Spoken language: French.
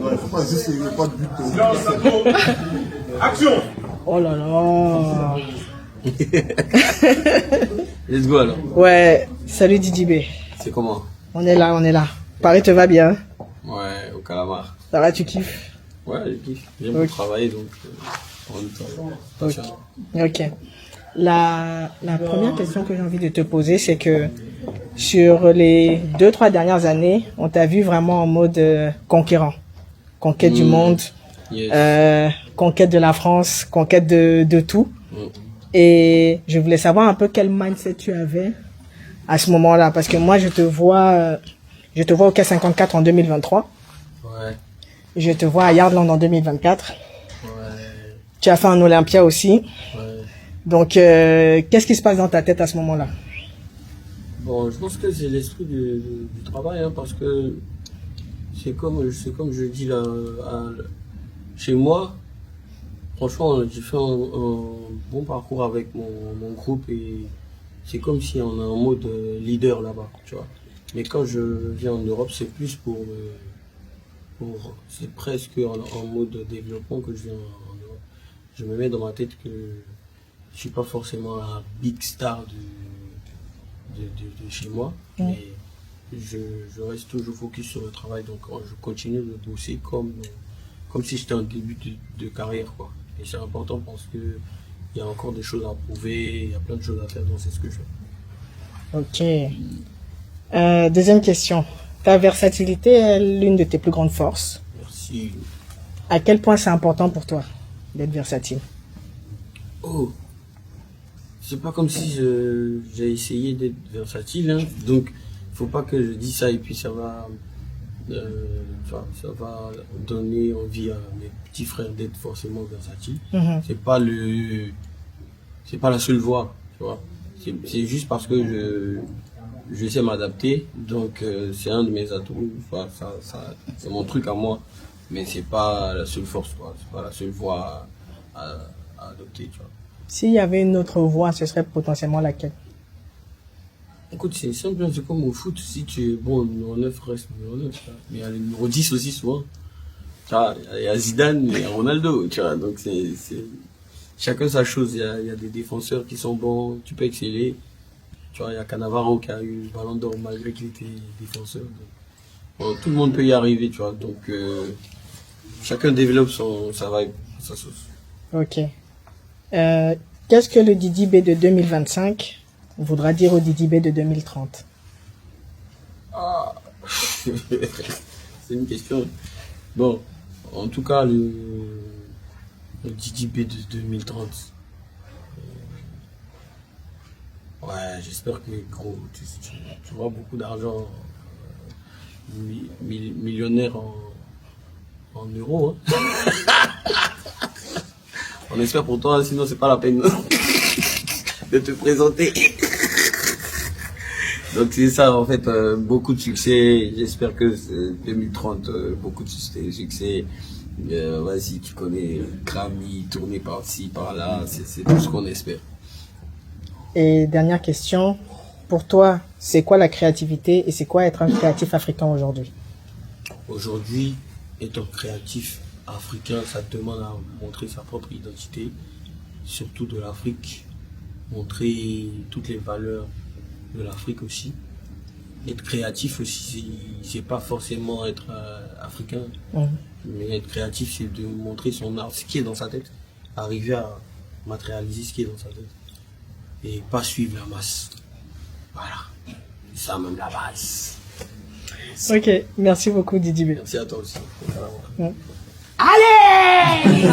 Ouais, faut pas juste, il n'y a pas de but. Action. Oh là là. Let's go alors. Ouais, salut Didi B. C'est comment? On est là, on est là. Paris te va bien? Ouais, au calamar. Ça va, tu kiffes? Ouais, je kiffe. J'aime beaucoup travailler donc. Ok. La première question que j'ai envie de te poser, c'est que sur les 2-3 dernières années, on t'a vu vraiment en mode conquérant. Conquête du monde, Yes. conquête de la France, conquête de tout. Et je voulais savoir un peu quel mindset tu avais à ce moment-là. Parce que moi, je te vois au K54 en 2023. Ouais. Je te vois à Yardland en 2024. Ouais. Tu as fait un Olympia aussi. Ouais. Donc, qu'est-ce qui se passe dans ta tête à ce moment-là? Bon, je pense que c'est l'esprit du travail, hein, parce que c'est comme je dis là, chez moi, franchement, j'ai fait un bon parcours avec mon groupe et c'est comme si on est en mode leader là-bas, tu vois. Mais quand je viens en Europe, c'est plus c'est presque en mode développement que je viens en Europe. Je me mets dans ma tête que je suis pas forcément un big star de chez moi, mais je reste toujours focus sur le travail, donc je continue de bosser comme si j'étais en début de carrière, quoi. Et c'est important parce que il y a encore des choses à prouver, il y a plein de choses à faire, donc c'est ce que je fais. Ok. Deuxième question. Ta versatilité est l'une de tes plus grandes forces. Merci. À quel point c'est important pour toi d'être versatile? Oh, c'est pas comme si j'ai essayé d'être versatile, hein. Donc faut pas que je dise ça et puis ça va donner envie à mes petits frères d'être forcément versatiles. C'est pas la seule voie, tu vois. C'est juste parce que je sais m'adapter, donc c'est un de mes atouts. C'est mon truc à moi, mais c'est pas la seule force, quoi. C'est pas la seule voie à adopter, tu vois. S'il y avait une autre voie, ce serait potentiellement laquelle? Écoute, c'est simple, c'est comme au foot, si tu es bon, numéro 9 reste numéro 9, tu vois. Mais il y a le numéro 10 aussi souvent. Tu vois, il y a Zidane, il y a Ronaldo, tu vois. Donc c'est chacun sa chose. Il y a des défenseurs qui sont bons, tu peux exceller. Tu vois, il y a Cannavaro qui a eu le ballon d'or malgré qu'il était défenseur. Donc, bon, tout le monde peut y arriver, tu vois. Donc chacun développe sa vibe, sa sauce. Ok. Qu'est-ce que le Didi B de 2025 voudra dire au Didi B de 2030? Ah. C'est une question. Bon, en tout cas, le Didi B de 2030. Ouais, j'espère que gros, tu vois beaucoup d'argent, millionnaire en euros. Hein. On espère pour toi, sinon c'est pas la peine de te présenter. Donc c'est ça en fait, beaucoup de succès. J'espère que 2030, beaucoup de succès. Vas-y, tu connais, Grammy, tourner par-ci, par-là, c'est tout ce qu'on espère. Et dernière question, pour toi, c'est quoi la créativité et c'est quoi être un créatif africain aujourd'hui? Aujourd'hui, être un créatif africain, ça te demande à montrer sa propre identité, surtout de l'Afrique, montrer toutes les valeurs de l'Afrique aussi. Être créatif aussi, c'est pas forcément être africain, mais être créatif, c'est de montrer son art, ce qui est dans sa tête, arriver à matérialiser ce qui est dans sa tête et pas suivre la masse. Voilà, c'est ça même la base. Ok, merci beaucoup Didi B. Merci à toi aussi. Allez